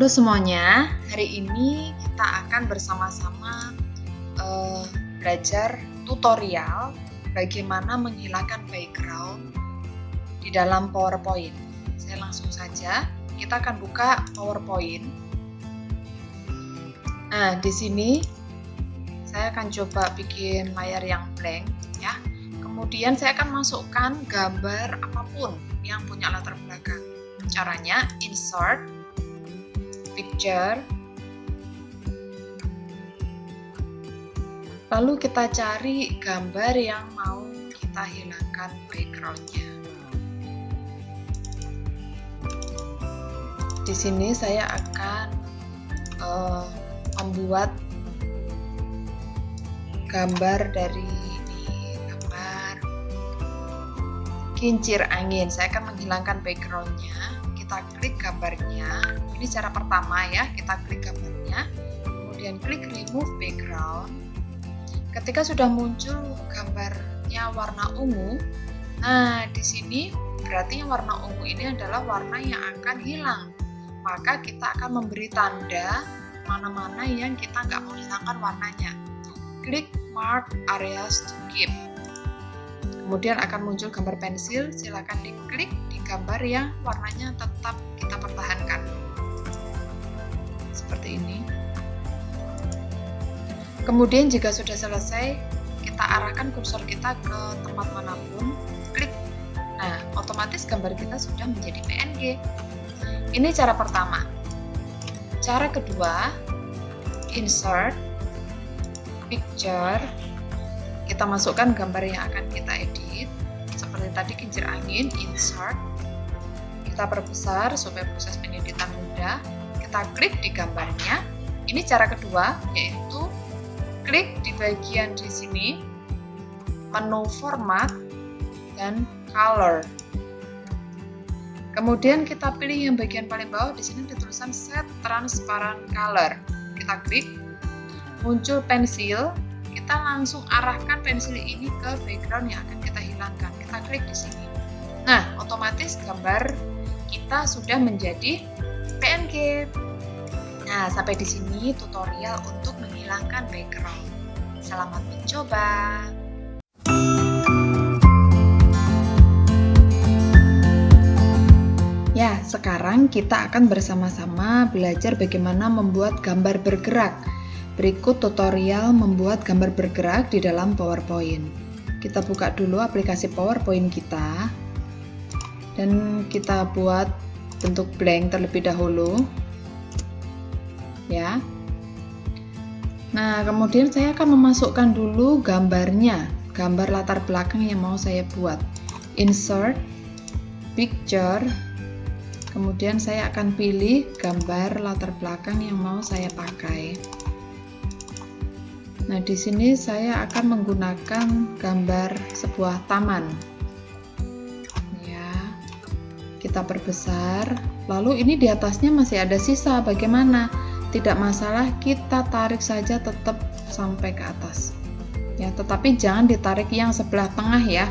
Halo semuanya, hari ini kita akan bersama-sama belajar tutorial bagaimana menghilangkan background di dalam PowerPoint. Saya langsung saja, kita akan buka PowerPoint. Nah, di sini saya akan coba bikin layar yang blank ya. Kemudian saya akan masukkan gambar apapun yang punya latar belakang. Caranya insert picture, lalu kita cari gambar yang mau kita hilangkan backgroundnya. Di sini saya akan membuat gambar dari ini, gambar kincir angin. Saya akan menghilangkan backgroundnya. Kita klik gambarnya. Ini cara pertama ya, kita klik gambarnya, kemudian klik remove background. Ketika sudah muncul gambarnya warna ungu, nah di sini berarti yang warna ungu ini adalah warna yang akan hilang. Maka kita akan memberi tanda mana-mana yang kita nggak mau hilangkan warnanya. Klik mark areas to keep. Kemudian akan muncul gambar pensil, silakan diklik di gambar yang warnanya tetap kita pertahankan. Seperti ini. Kemudian jika sudah selesai, kita arahkan kursor kita ke tempat manapun, klik. Nah, otomatis gambar kita sudah menjadi PNG. Ini cara pertama. Cara kedua, insert picture. Kita masukkan gambar yang akan kita edit, seperti tadi kincir angin, insert. Kita perbesar supaya proses pengeditan mudah. Kita klik di gambarnya. Ini cara kedua, yaitu klik di bagian di sini, menu format dan color. Kemudian kita pilih yang bagian paling bawah, di sini ditulisan set transparent color. Kita klik, muncul pensil. Kita langsung arahkan pensil ini ke background yang akan kita hilangkan. Kita klik di sini. Nah, otomatis gambar kita sudah menjadi PNG. Nah, sampai di sini tutorial untuk menghilangkan background. Selamat mencoba. Ya, sekarang kita akan bersama-sama belajar bagaimana membuat gambar bergerak. Berikut tutorial membuat gambar bergerak di dalam PowerPoint. Kita buka dulu aplikasi PowerPoint kita dan kita buat bentuk blank terlebih dahulu. Ya. Nah, kemudian saya akan memasukkan dulu gambarnya, gambar latar belakang yang mau saya buat. Insert picture. Kemudian saya akan pilih gambar latar belakang yang mau saya pakai. Nah, di sini saya akan menggunakan gambar sebuah taman. Ya. Kita perbesar. Lalu ini di atasnya masih ada sisa. Bagaimana? Tidak masalah, kita tarik saja tetap sampai ke atas. Ya, tetapi jangan ditarik yang sebelah tengah ya,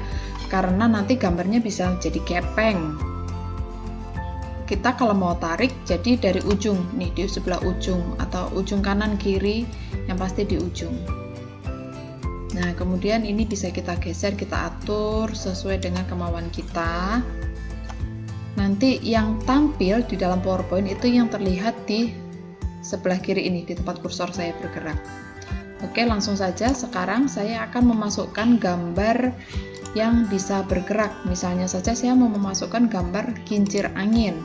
karena nanti gambarnya bisa jadi gepeng. Kita kalau mau tarik jadi dari ujung, nih di sebelah ujung atau ujung kanan kiri, yang pasti di ujung. Nah, kemudian ini bisa kita geser, kita atur sesuai dengan kemauan kita. Nanti yang tampil di dalam PowerPoint itu yang terlihat di sebelah kiri ini, di tempat kursor saya bergerak. Oke, langsung saja sekarang saya akan memasukkan gambar yang bisa bergerak. Misalnya saja saya mau memasukkan gambar kincir angin.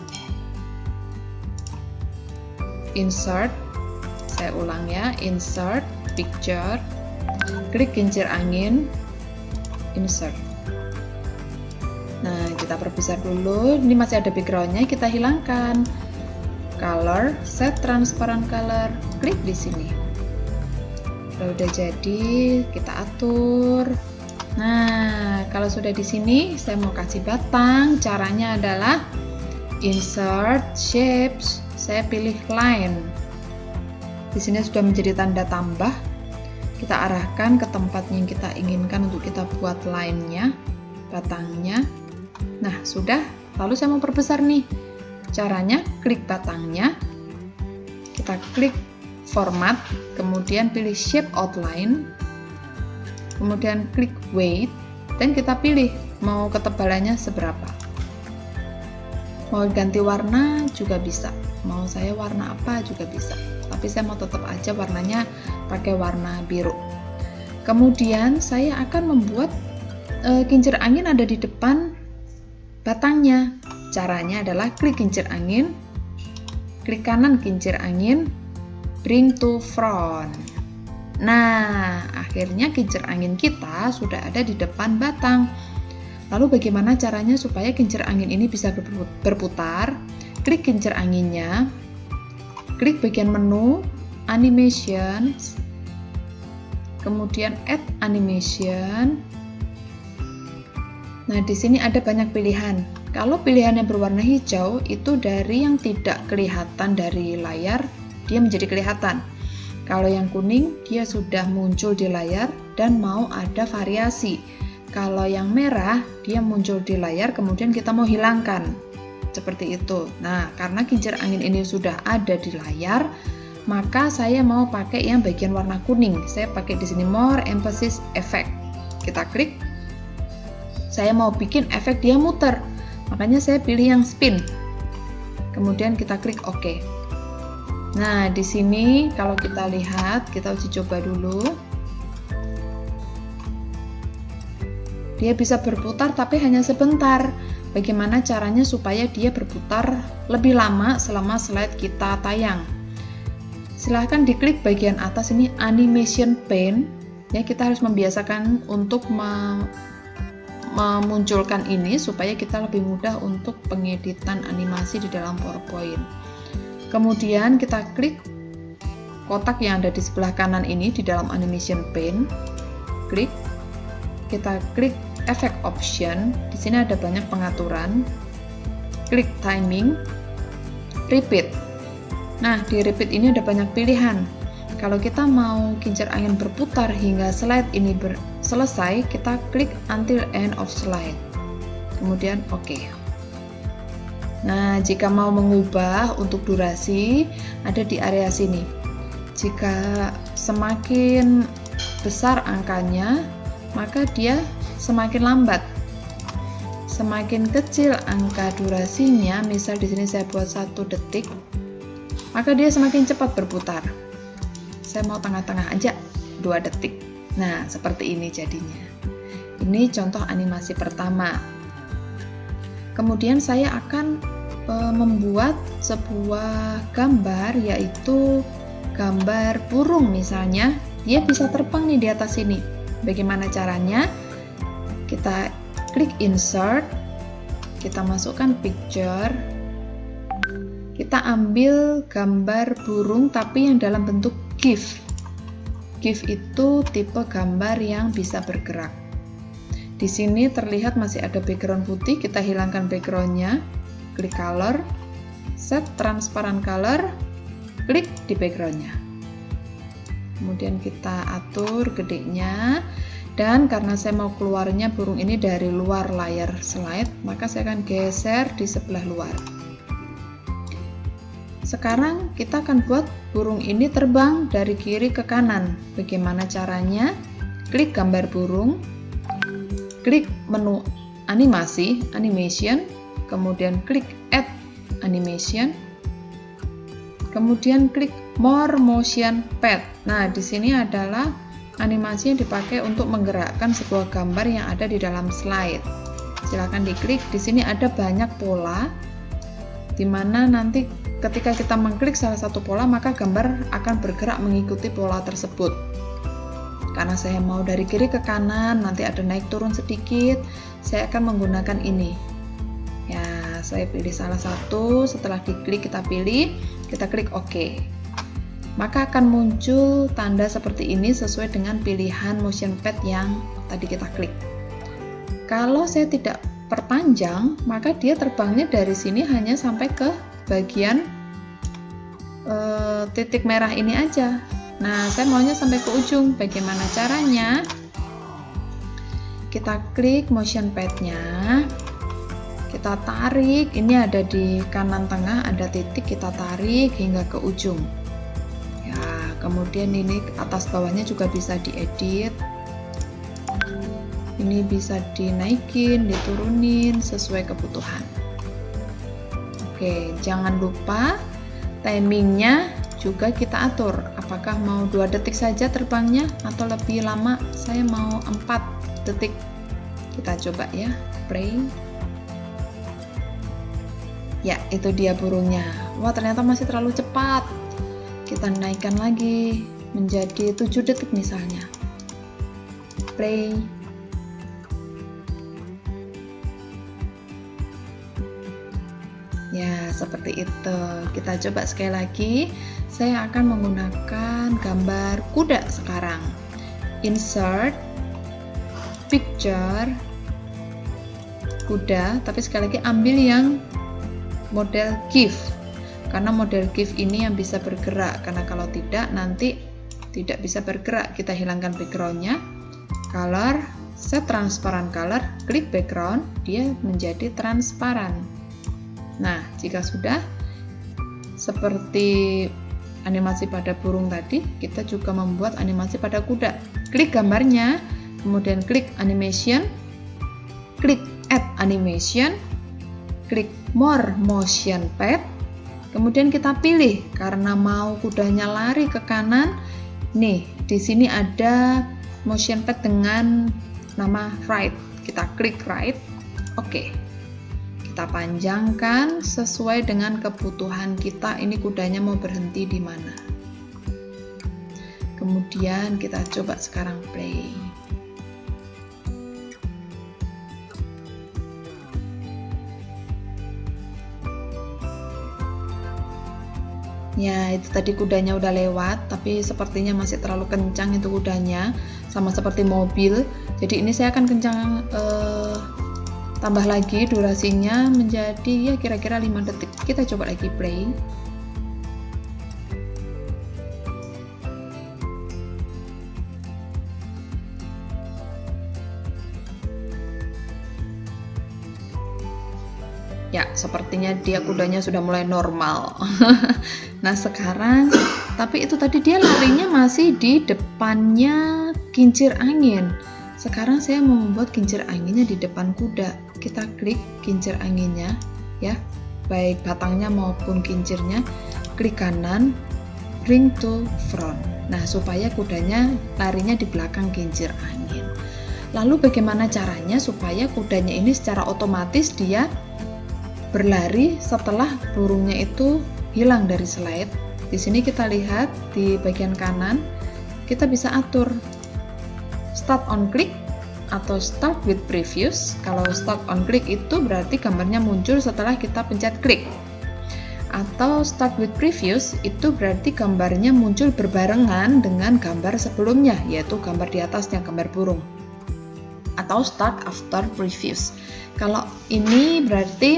Insert, saya ulang ya, insert picture, klik kincir angin, insert. Nah, kita perbesar dulu. Ini masih ada backgroundnya, kita hilangkan. Color, set transparent color, klik di sini. Kalau udah jadi, kita atur. Nah, kalau sudah di sini, saya mau kasih batang. Caranya adalah insert shapes. Saya pilih line. Di sini sudah menjadi tanda tambah. Kita arahkan ke tempat yang kita inginkan untuk kita buat line-nya, batangnya. Nah, sudah. Lalu saya mau perbesar nih. Caranya klik batangnya, kita klik format, kemudian pilih shape outline, kemudian klik weight, dan kita pilih mau ketebalannya seberapa. Mau ganti warna juga bisa, mau saya warna apa juga bisa, tapi saya mau tetap aja warnanya pakai warna biru. Kemudian saya akan membuat kincir angin ada di depan batangnya. Caranya adalah klik kincir angin, klik kanan kincir angin, bring to front. Nah, akhirnya kincir angin kita sudah ada di depan batang. Lalu bagaimana caranya supaya kincir angin ini bisa berputar? Klik kincir anginnya, klik bagian menu, animations, kemudian add animation. Nah, di sini ada banyak pilihan. Kalau pilihan yang berwarna hijau itu dari yang tidak kelihatan dari layar, dia menjadi kelihatan. Kalau yang kuning, dia sudah muncul di layar dan mau ada variasi. Kalau yang merah, dia muncul di layar, kemudian kita mau hilangkan. Seperti itu. Nah, karena kincir angin ini sudah ada di layar, maka saya mau pakai yang bagian warna kuning. Saya pakai di sini more emphasis effect. Kita klik. Saya mau bikin efek dia muter, makanya saya pilih yang spin. Kemudian kita klik OK. Nah, di sini kalau kita lihat, kita uji coba dulu. Dia bisa berputar tapi hanya sebentar. Bagaimana caranya supaya dia berputar lebih lama selama slide kita tayang? Silahkan diklik bagian atas ini animation pane. Ya, kita harus membiasakan untuk memunculkan ini supaya kita lebih mudah untuk pengeditan animasi di dalam PowerPoint. Kemudian kita klik kotak yang ada di sebelah kanan ini di dalam animation pane. Klik. Kita klik effect option. Di sini ada banyak pengaturan. Klik timing. Repeat. Nah, di repeat ini ada banyak pilihan. Kalau kita mau kincir angin berputar hingga slide ini selesai, kita klik until end of slide. Kemudian OK. Nah, jika mau mengubah untuk durasi, ada di area sini. Jika semakin besar angkanya, maka dia semakin lambat. Semakin kecil angka durasinya, misal di sini saya buat 1 detik, maka dia semakin cepat berputar. Saya mau tengah-tengah aja, 2 detik. Nah, seperti ini jadinya. Ini contoh animasi pertama. Kemudian saya akan membuat sebuah gambar, yaitu gambar burung misalnya. Dia bisa terbang nih di atas sini. Bagaimana caranya? Kita klik insert, kita masukkan picture, kita ambil gambar burung tapi yang dalam bentuk GIF. GIF itu tipe gambar yang bisa bergerak. Di sini terlihat masih ada background putih, kita hilangkan backgroundnya, klik color, set transparent color, klik di backgroundnya. Kemudian kita atur gedenya, dan karena saya mau keluarnya burung ini dari luar layar slide, maka saya akan geser di sebelah luar. Sekarang kita akan buat burung ini terbang dari kiri ke kanan. Bagaimana caranya? Klik gambar burung, klik menu animasi, animation, kemudian klik add animation, kemudian klik more motion path. Nah, di sini adalah animasi yang dipakai untuk menggerakkan sebuah gambar yang ada di dalam slide. Silahkan diklik. Di sini ada banyak pola, di mana nanti ketika kita mengklik salah satu pola, maka gambar akan bergerak mengikuti pola tersebut. Karena saya mau dari kiri ke kanan, nanti ada naik turun sedikit, saya akan menggunakan ini. Ya, saya pilih salah satu, setelah diklik kita pilih, kita klik OK. Maka akan muncul tanda seperti ini sesuai dengan pilihan motion pad yang tadi kita klik. Kalau saya tidak perpanjang, maka dia terbangnya dari sini hanya sampai ke bagian titik merah ini aja. Nah, saya maunya sampai ke ujung. Bagaimana caranya? Kita klik motion pad-nya, kita tarik. Ini ada di kanan tengah, ada titik, kita tarik hingga ke ujung. Kemudian ini atas bawahnya juga bisa diedit. Ini bisa dinaikin, diturunin sesuai kebutuhan. Oke, jangan lupa timingnya juga kita atur. Apakah mau 2 detik saja terbangnya atau lebih lama? Saya mau 4 detik. Kita coba ya, play. Ya, itu dia burungnya. Wah, ternyata masih terlalu cepat. Kita naikkan lagi menjadi 7 detik misalnya. Play. Ya, seperti itu. Kita coba sekali lagi. Saya akan menggunakan gambar kuda sekarang. Insert picture kuda, tapi sekali lagi ambil yang model GIF. Karena model GIF ini yang bisa bergerak, karena kalau tidak nanti tidak bisa bergerak. Kita hilangkan backgroundnya. Color, set transparent color, klik background, dia menjadi transparan. Nah, jika sudah seperti animasi pada burung tadi, kita juga membuat animasi pada kuda. Klik gambarnya, kemudian klik animation, klik add animation, klik more motion pad, kemudian kita pilih karena mau kudanya lari ke kanan. Nih, di sini ada motion pad dengan nama right. Kita klik right. Oke. Kita panjangkan sesuai dengan kebutuhan kita. Ini kudanya mau berhenti di mana. Kemudian kita coba sekarang play. Ya, itu tadi kudanya udah lewat, tapi sepertinya masih terlalu kencang itu kudanya, sama seperti mobil. Jadi ini saya akan kencang, tambah lagi durasinya menjadi ya kira-kira 5 detik. Kita coba lagi play. Ya, sepertinya dia kudanya sudah mulai normal. Nah, sekarang, tapi itu tadi dia larinya masih di depannya kincir angin. Sekarang saya mau membuat kincir anginnya di depan kuda. Kita klik kincir anginnya, ya, baik batangnya maupun kincirnya. Klik kanan, bring to front. Nah, supaya kudanya larinya di belakang kincir angin. Lalu bagaimana caranya supaya kudanya ini secara otomatis dia berlari setelah burungnya itu hilang dari slide? Di sini kita lihat di bagian kanan, kita bisa atur start on click atau start with previous. Kalau start on click itu berarti gambarnya muncul setelah kita pencet klik. Atau start with previous itu berarti gambarnya muncul berbarengan dengan gambar sebelumnya, yaitu gambar di atasnya, gambar burung. Atau start after previous. Kalau ini berarti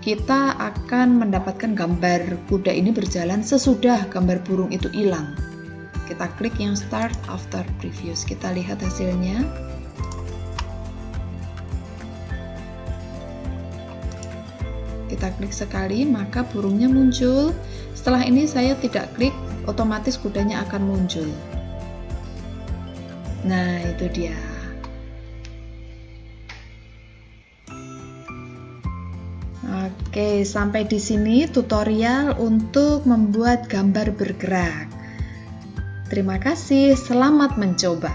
kita akan mendapatkan gambar kuda ini berjalan sesudah gambar burung itu hilang. Kita klik yang start after previous. Kita lihat hasilnya. Kita klik sekali, maka burungnya muncul. Setelah ini saya tidak klik, otomatis kudanya akan muncul. Nah, itu dia. Oke, sampai di sini tutorial untuk membuat gambar bergerak. Terima kasih, selamat mencoba.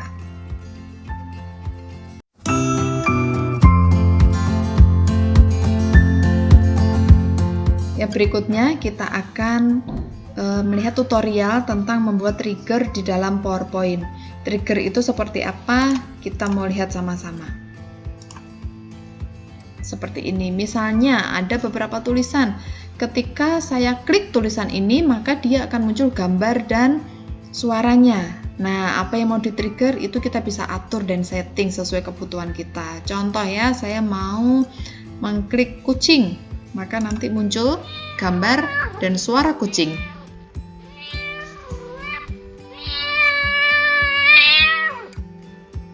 Ya, berikutnya kita akan melihat tutorial tentang membuat trigger di dalam PowerPoint. Trigger itu seperti apa? Kita mau lihat sama-sama. Seperti ini, misalnya ada beberapa tulisan. Ketika saya klik tulisan ini, maka dia akan muncul gambar dan suaranya. Nah, apa yang mau di-trigger itu kita bisa atur dan setting sesuai kebutuhan kita. Contoh ya, saya mau mengklik kucing, maka nanti muncul gambar dan suara kucing.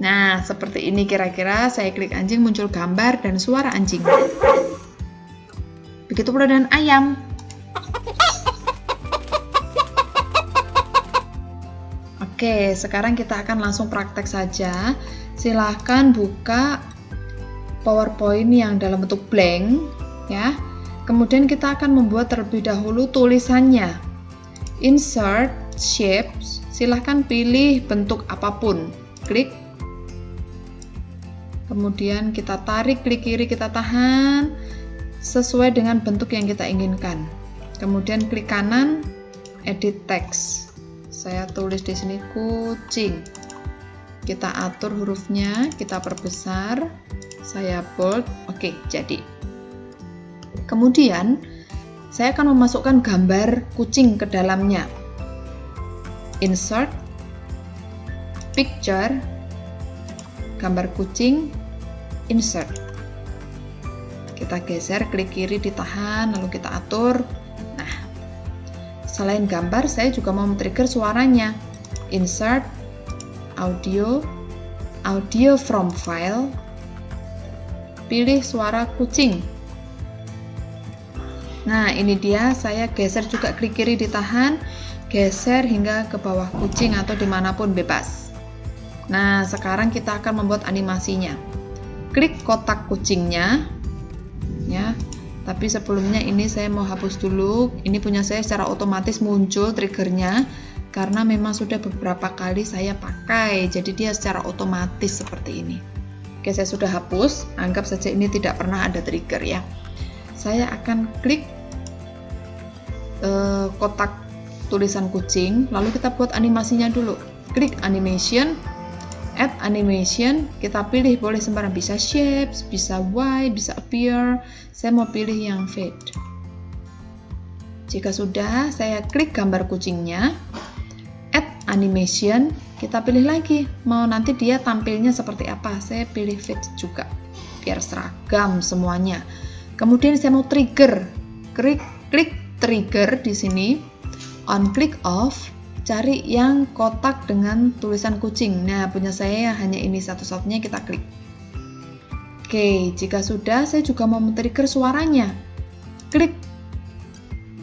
Nah, seperti ini kira-kira. Saya klik anjing, muncul gambar dan suara anjing. Begitu pula dengan ayam. Oke, sekarang kita akan langsung praktek saja. Silahkan buka PowerPoint yang dalam bentuk blank ya. Kemudian kita akan membuat terlebih dahulu tulisannya. Insert shapes, silahkan pilih bentuk apapun. Klik. Kemudian kita tarik, klik kiri, kita tahan sesuai dengan bentuk yang kita inginkan. Kemudian klik kanan, edit text. Saya tulis di sini kucing. Kita atur hurufnya, kita perbesar. Saya bold. Oke, jadi. Kemudian saya akan memasukkan gambar kucing ke dalamnya. Insert, picture, gambar kucing, insert. Kita geser, klik kiri, ditahan, lalu kita atur. Nah, selain gambar, saya juga mau men-trigger suaranya. Insert, audio, audio from file, pilih suara kucing. Nah, ini dia, saya geser juga, klik kiri, ditahan, geser hingga ke bawah kucing atau dimanapun bebas. Nah, sekarang kita akan membuat animasinya. Klik kotak kucingnya ya, tapi sebelumnya ini saya mau hapus dulu. Ini punya saya secara otomatis muncul triggernya karena memang sudah beberapa kali saya pakai, jadi dia secara otomatis seperti ini. Oke, saya sudah hapus, anggap saja ini tidak pernah ada trigger ya. Saya akan klik kotak tulisan kucing, lalu kita buat animasinya dulu. Klik animation, add animation, kita pilih boleh sembarang, bisa shapes, bisa white, bisa appear. Saya mau pilih yang fade. Jika sudah, saya klik gambar kucingnya, add animation, kita pilih lagi, mau nanti dia tampilnya seperti apa. Saya pilih fade juga, biar seragam semuanya. Kemudian saya mau trigger, klik trigger di sini, on click off, cari yang kotak dengan tulisan kucing. Nah, punya saya hanya ini satu-satunya, kita klik. Oke, jika sudah, saya juga mau men-trigger suaranya. Klik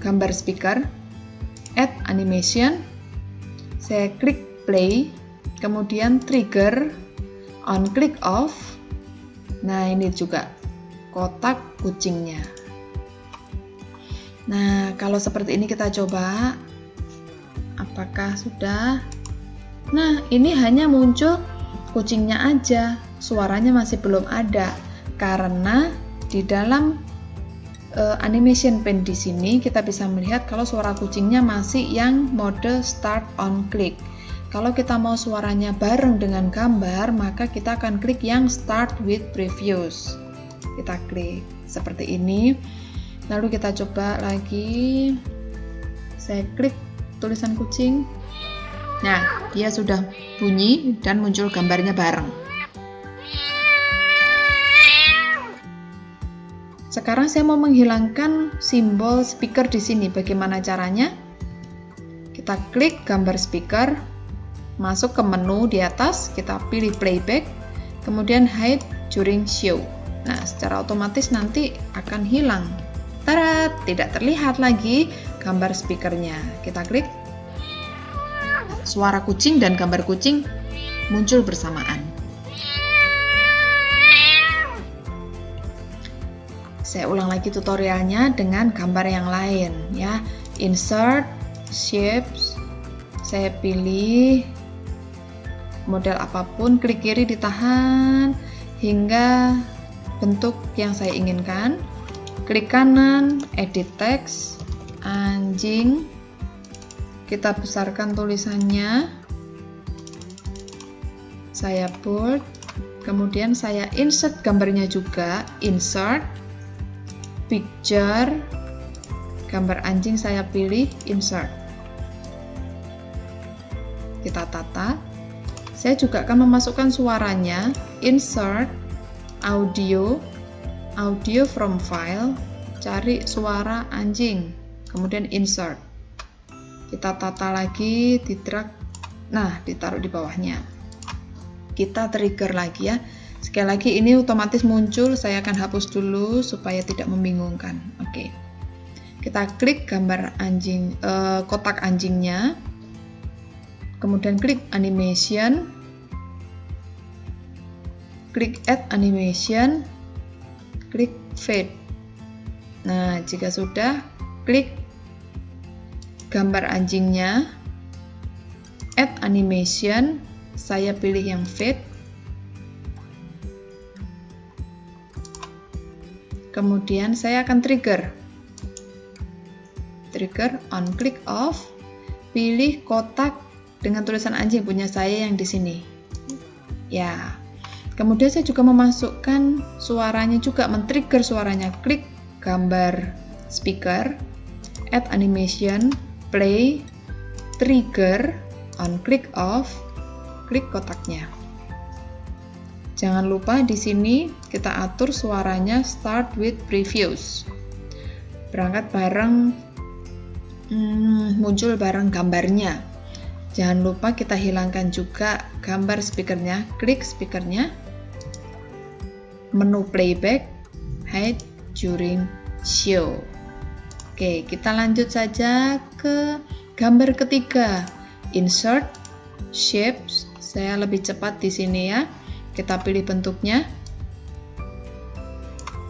gambar speaker, add animation, saya klik play, kemudian trigger, on click off. Nah, ini juga kotak kucingnya. Nah, kalau seperti ini kita coba. Apakah sudah? Nah, ini hanya muncul kucingnya aja. Suaranya masih belum ada. Karena di dalam animation pane di sini kita bisa melihat kalau suara kucingnya masih yang mode start on click. Kalau kita mau suaranya bareng dengan gambar, maka kita akan klik yang start with previous. Kita klik seperti ini. Lalu kita coba lagi. Saya klik tulisan kucing. Nah, dia sudah bunyi dan muncul gambarnya bareng. Sekarang saya mau menghilangkan simbol speaker di sini. Bagaimana caranya? Kita klik gambar speaker, masuk ke menu di atas, kita pilih playback, kemudian hide during show. Nah, secara otomatis nanti akan hilang. Tarat, tidak terlihat lagi gambar speakernya. Kita klik. Suara kucing dan gambar kucing muncul bersamaan. Saya ulang lagi tutorialnya dengan gambar yang lain ya. Insert, shapes, saya pilih model apapun, klik kiri, ditahan hingga bentuk yang saya inginkan. Klik kanan, edit text, anjing. Kita besarkan tulisannya. Saya bold. Kemudian saya insert gambarnya juga. Insert, picture, gambar anjing saya pilih, insert. Kita tata. Saya juga akan memasukkan suaranya. Insert, audio, audio from file, cari suara anjing, kemudian insert. Kita tata lagi, di-drag, nah ditaruh di bawahnya. Kita trigger lagi ya. Sekali lagi ini otomatis muncul, saya akan hapus dulu supaya tidak membingungkan. Oke. Kita klik gambar anjing, kotak anjingnya. kemudian klik animation, klik add animation, klik fade. Nah, jika sudah, klik gambar anjingnya, add animation, saya pilih yang fade, kemudian saya akan trigger on click off, pilih kotak dengan tulisan anjing punya saya yang di sini. Ya, kemudian saya juga memasukkan suaranya juga, men-trigger suaranya. Klik gambar speaker, add animation, play, trigger, on click off, klik kotaknya. Jangan lupa di sini kita atur suaranya start with previews. Berangkat bareng, muncul bareng gambarnya. Jangan lupa kita hilangkan juga gambar speakernya, klik speakernya, menu playback, hide during show. Oke, kita lanjut saja ke gambar ketiga, insert shapes. Saya lebih cepat di sini ya. Kita pilih bentuknya,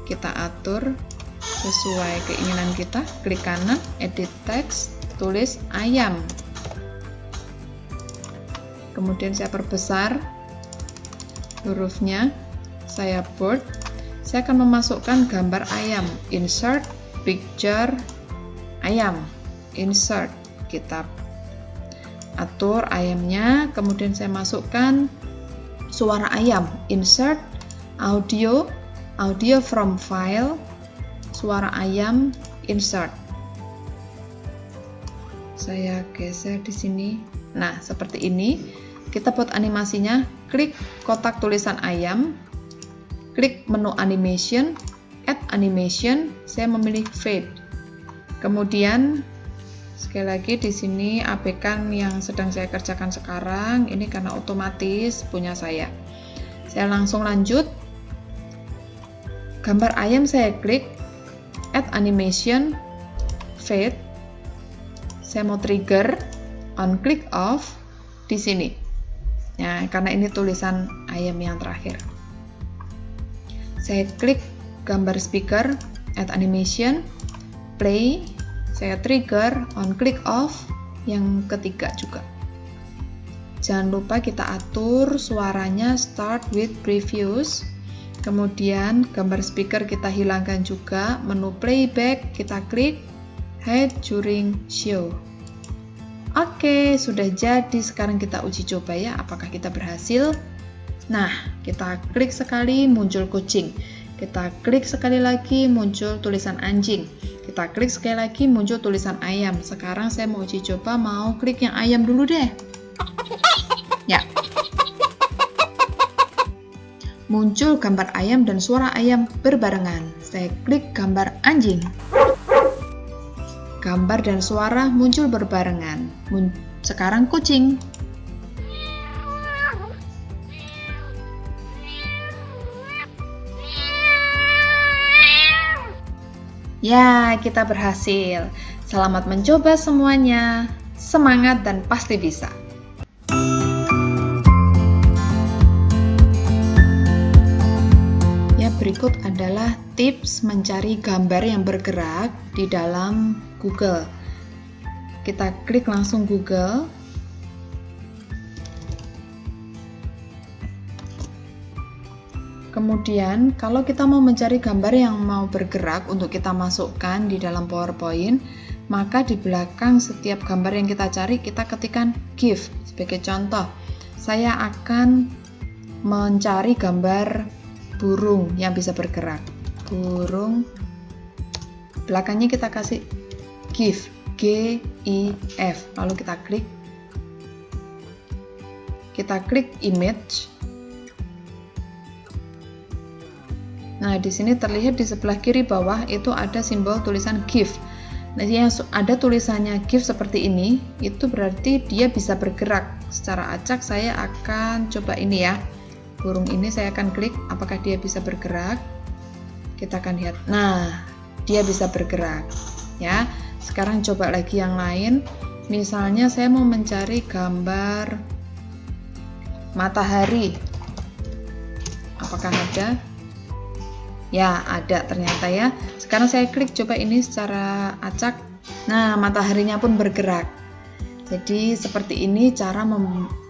kita atur sesuai keinginan kita, klik kanan, edit text, tulis ayam. Kemudian saya perbesar hurufnya, saya bold, saya akan memasukkan gambar ayam, insert picture ayam, insert, kita atur ayamnya, kemudian saya masukkan suara ayam, insert audio from file, suara ayam, insert. Saya geser di sini. Nah, seperti ini. Kita buat animasinya, klik kotak tulisan ayam, klik menu animation, add animation, saya memilih fade. Kemudian sekali lagi di sini abaikan yang sedang saya kerjakan sekarang, ini karena otomatis punya saya. Saya langsung lanjut. Gambar ayam saya klik, add animation, fade. Saya mau trigger on click off di sini. Ya, karena ini tulisan ayam yang terakhir. Saya klik gambar speaker, add animation, play, saya trigger on click off yang ketiga juga. Jangan lupa kita atur suaranya start with previews. Kemudian gambar speaker kita hilangkan juga, menu playback kita klik, hide during show. Oke, sudah jadi. Sekarang kita uji coba ya, apakah kita berhasil. Nah, kita klik sekali, muncul kucing. Kita klik sekali lagi, muncul tulisan anjing. Kita klik sekali lagi, muncul tulisan ayam. Sekarang saya mau uji coba, mau klik yang ayam dulu deh. Ya. Muncul gambar ayam dan suara ayam berbarengan. Saya klik gambar anjing. Gambar dan suara muncul berbarengan. Sekarang kucing. Ya, kita berhasil. Selamat mencoba semuanya. Semangat dan pasti bisa. Ya, berikut adalah tips mencari gambar yang bergerak di dalam Google. Kita klik langsung Google. Kemudian, kalau kita mau mencari gambar yang mau bergerak untuk kita masukkan di dalam PowerPoint, maka di belakang setiap gambar yang kita cari, kita ketikkan GIF. Sebagai contoh, saya akan mencari gambar burung yang bisa bergerak. Burung, belakangnya kita kasih GIF, G-I-F, lalu kita klik image. Nah, di sini terlihat di sebelah kiri bawah itu ada simbol tulisan GIF. Nah, yang ada tulisannya GIF seperti ini, itu berarti dia bisa bergerak. Secara acak saya akan coba ini ya. Burung ini saya akan klik, apakah dia bisa bergerak? Kita akan lihat. Nah, dia bisa bergerak. Ya. Sekarang coba lagi yang lain. Misalnya saya mau mencari gambar matahari. Apakah ada? Ya, ada ternyata ya. Sekarang saya klik coba ini secara acak. Nah, mataharinya pun bergerak. Jadi seperti ini cara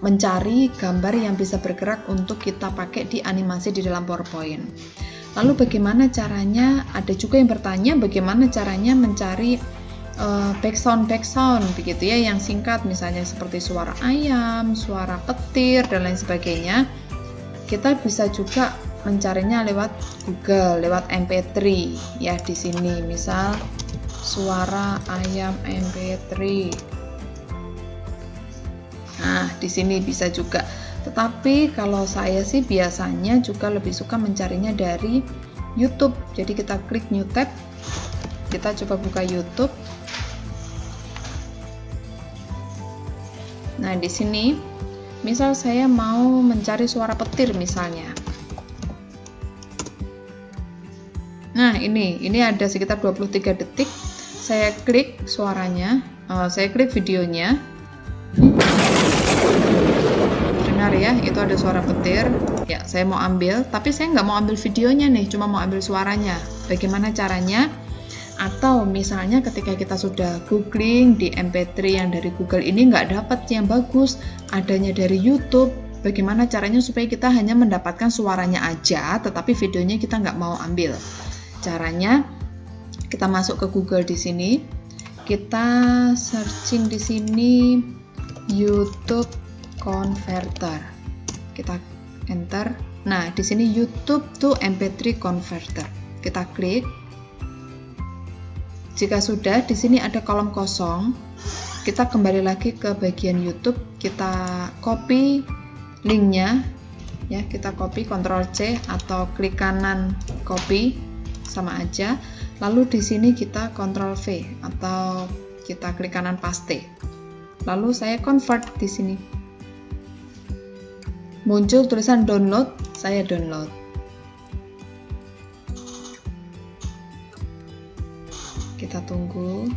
mencari gambar yang bisa bergerak untuk kita pakai di animasi di dalam PowerPoint. Lalu bagaimana caranya? Ada juga yang bertanya bagaimana caranya mencari background begitu ya, yang singkat, misalnya seperti suara ayam, suara petir dan lain sebagainya. Kita bisa juga mencarinya lewat Google, lewat MP3 ya. Di sini misal suara ayam MP3. Nah, di sini bisa juga. Tetapi kalau saya sih biasanya juga lebih suka mencarinya dari YouTube. Jadi kita klik New Tab. Kita coba buka YouTube. Nah, di sini misal saya mau mencari suara petir misalnya. Nah, ini ada sekitar 23 detik. Saya klik suaranya, saya klik videonya. Dengar ya, itu ada suara petir. Ya, saya mau ambil, tapi saya nggak mau ambil videonya nih, cuma mau ambil suaranya. Bagaimana caranya? Atau misalnya ketika kita sudah googling di MP3 yang dari Google ini nggak dapat yang bagus, adanya dari YouTube, bagaimana caranya supaya kita hanya mendapatkan suaranya aja, tetapi videonya kita nggak mau ambil? Caranya, kita masuk ke Google di sini, kita searching di sini YouTube Converter, kita enter. Nah, di sini YouTube to MP3 Converter, kita klik. Jika sudah, di sini ada kolom kosong. Kita kembali lagi ke bagian YouTube, kita copy linknya, ya kita copy, Ctrl C atau klik kanan copy, sama aja. Lalu di sini kita Ctrl V atau kita klik kanan paste. Lalu saya convert di sini. Muncul tulisan download, saya download. Kita tunggu.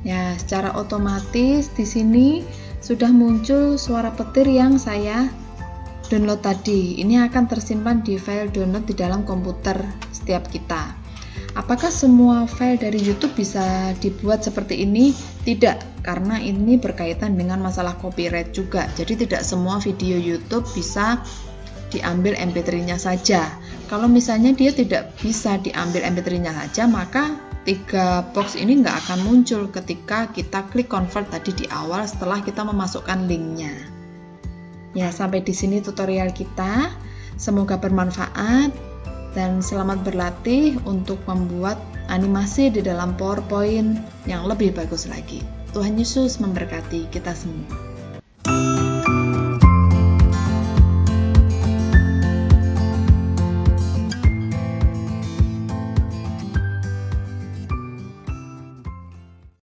Ya, secara otomatis di sini sudah muncul suara petir yang saya download tadi. Ini akan tersimpan di file download di dalam komputer setiap kita. Apakah semua file dari YouTube bisa dibuat seperti ini? Tidak, karena ini berkaitan dengan masalah copyright juga. Jadi tidak semua video YouTube bisa diambil MP3-nya saja. Kalau misalnya dia tidak bisa diambil MP3-nya saja, maka 3 box ini nggak akan muncul ketika kita klik convert tadi di awal setelah kita memasukkan linknya. Ya, sampai di sini tutorial kita. Semoga bermanfaat. Dan selamat berlatih untuk membuat animasi di dalam PowerPoint yang lebih bagus lagi. Tuhan Yesus memberkati kita semua.